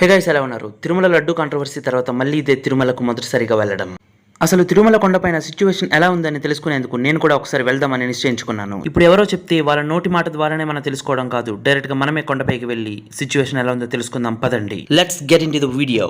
Hey guys, ఎలా ఉన్నారు? Tirumala laddu controversy తర్వాత మళ్ళీ ఇదే తిరుమలకు మొదటిసారిగా వెళ్ళడం. అసలు తిరుమల కొండపైన సిచ్యువేషన్ ఎలా ఉందని తెలుసుకునేందుకు నేను కూడా ఒకసారి వెళ్దామని నిశ్చయించుకున్నాను. ఇప్పుడు ఎవరో చెప్తే వాళ్ళ నోటి మాట ద్వారానే మనం తెలుసుకోవడం కాదు, డైరెక్ట్ గా మనమే కొండపైకి వెళ్ళి సిచ్యువేషన్ ఎలా ఉందో తెలుసుకుందాం. పదండి, let's get in to the video.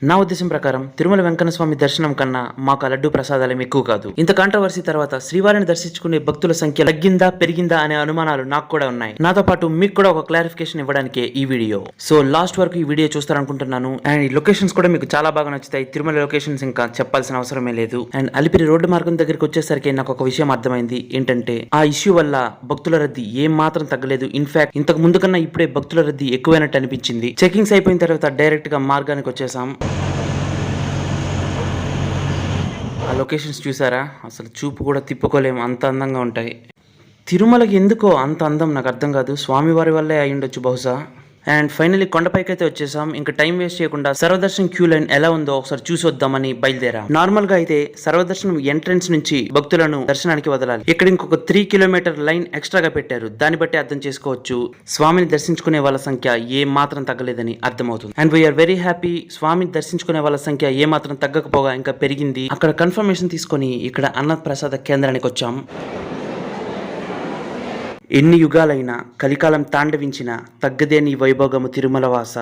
నా ఉద్దేశం ప్రకారం తిరుమల వెంకన్న స్వామి దర్శనం కన్నా మాకు ఆ లడ్డు ప్రసాదాలేం ఎక్కువ కాదు. ఇంత కాంట్రవర్సీ తర్వాత శ్రీవారిని దర్శించుకునే భక్తుల సంఖ్య తగ్గిందా పెరిగిందా అనే అనుమానాలు నాకు కూడా ఉన్నాయి. నాతో పాటు మీకు కూడా ఒక క్లారిఫికేషన్ ఇవ్వడానికే ఈ వీడియో. సో లాస్ట్ వరకు ఈ వీడియో చూస్తారనుకుంటున్నాను. అండ్ ఈ లొకేషన్స్ కూడా మీకు చాలా బాగా నచ్చుతాయి. తిరుమల లొకేషన్స్ ఇంకా చెప్పాల్సిన అవసరమే లేదు. అండ్ అలిపిరి రోడ్డు మార్గం దగ్గరికి వచ్చేసరికి నాకు ఒక విషయం అర్థమైంది. ఏంటంటే ఆ ఇష్యూ వల్ల భక్తుల రద్దీ ఏం మాత్రం తగ్గలేదు. ఇన్ఫాక్ట్ ఇంతకు ముందు కన్నా ఇప్పుడే భక్తుల రద్దీ ఎక్కువైనట్టు అనిపించింది. చెకింగ్స్ అయిపోయిన తర్వాత డైరెక్ట్ గా మార్గానికి వచ్చేసాం. ఆ లొకేషన్స్ చూసారా? అసలు చూపు కూడా తిప్పుకోలేము, అంత అందంగా ఉంటాయి. తిరుమలకి ఎందుకో అంత అందం నాకు అర్థం కాదు. స్వామివారి వల్లే అయి ఉండొచ్చు బహుశా. అండ్ ఫైనల్లీ కొండపైకి అయితే వచ్చేసాం. ఇంకా టైం వేస్ట్ చేయకుండా సర్వదర్శనం క్యూ లైన్ ఎలా ఉందో ఒకసారి చూసి వద్దామని బయలుదేరాం. నార్మల్ గా అయితే సర్వదర్శనం ఎంట్రన్స్ నుంచి భక్తులను దర్శనానికి వదలాలి. ఇక్కడ ఇంకొక 3 కిలోమీటర్ లైన్ ఎక్స్ట్రాగా పెట్టారు. దాన్ని బట్టి అర్థం చేసుకోవచ్చు స్వామిని దర్శించుకునే వాళ్ళ సంఖ్య ఏ మాత్రం తగ్గలేదని అర్థమవుతుంది. And we are very happy. స్వామిని దర్శించుకునే వాళ్ళ సంఖ్య ఏ మాత్రం తగ్గకపోగా ఇంకా పెరిగింది. అక్కడ కన్ఫర్మేషన్ తీసుకొని ఇక్కడ అన్నప్రసాద కేంద్రానికి వచ్చాం. ఎన్ని యుగాలైనా కలికాలం తాండవించిన తగ్గదే నీ వైభోగము తిరుమలవాస,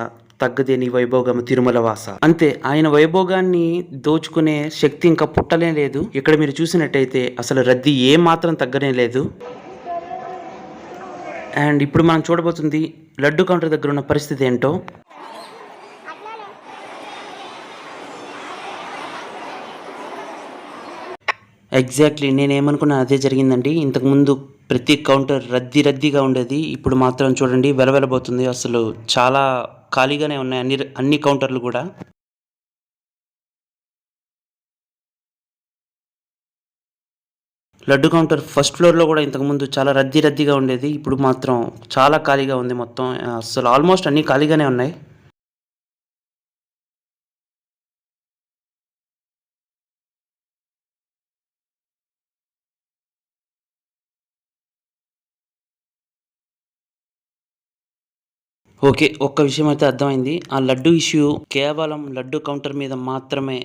తగ్గదే నీ వైభోగము తిరుమలవాస. అంతే, ఆయన వైభోగాన్ని దోచుకునే శక్తి ఇంకా పుట్టలే లేదు. ఇక్కడ మీరు చూసినట్టయితే అసలు రద్దీ ఏ మాత్రం తగ్గనే లేదు. అండ్ ఇప్పుడు మనం చూడబోతుంది లడ్డు కౌంటర్ దగ్గర ఉన్న పరిస్థితి ఏంటో. ఎగ్జాక్ట్లీ నేనేమనుకున్నా అదే జరిగిందండి. ఇంతకుముందు ప్రతి కౌంటర్ రద్దీగా ఉండేది. ఇప్పుడు మాత్రం చూడండి వెలవెలబోతుంది. అసలు చాలా ఖాళీగానే ఉన్నాయి అన్ని కౌంటర్లు కూడా. లడ్డు కౌంటర్ ఫస్ట్ ఫ్లోర్లో కూడా ఇంతకుముందు చాలా రద్దీగా ఉండేది. ఇప్పుడు మాత్రం చాలా ఖాళీగా ఉంది మొత్తం. అసలు ఆల్మోస్ట్ అన్ని ఖాళీగానే ఉన్నాయి. ఓకే, ఒక్క విషయం అయితే అర్థమైంది. ఆ లడ్డు ఇష్యూ కేవలం లడ్డు కౌంటర్ మీద మాత్రమే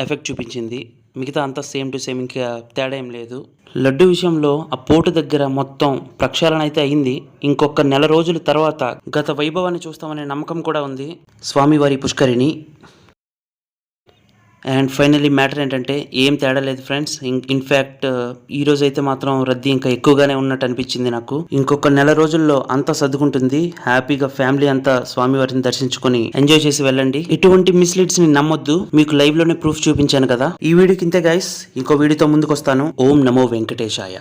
ఎఫెక్ట్ చూపించింది. మిగతా అంతా సేమ్ టు సేమ్, ఇంకా తేడా ఏం లేదు. లడ్డు విషయంలో ఆ పోటు దగ్గర మొత్తం ప్రక్షాళన అయితే అయింది. ఇంకొక నెల రోజుల తర్వాత గత వైభవాన్ని చూస్తామనే నమ్మకం కూడా ఉంది స్వామివారి పుష్కరిణి. అండ్ ఫైనల్లీ మ్యాటర్ ఏంటంటే ఏం తేడా లేదు ఫ్రెండ్స్. ఇన్ఫ్యాక్ట్ ఈ రోజు అయితే మాత్రం రద్దీ ఇంకా ఎక్కువగానే ఉన్నట్టు అనిపించింది నాకు. ఇంకొక నెల రోజుల్లో అంతా సర్దుకుంటుంది. హ్యాపీగా ఫ్యామిలీ అంతా స్వామివారిని దర్శించుకొని ఎంజాయ్ చేసి వెళ్ళండి. ఇటువంటి మిస్లీడ్స్ ని నమ్మొద్దు. మీకు లైవ్ లోనే ప్రూఫ్ చూపించాను కదా. ఈ వీడియోకి ఇంతే గైస్. ఇంకో వీడియోతో ముందుకు వస్తాను. ఓం నమో వెంకటేశాయ.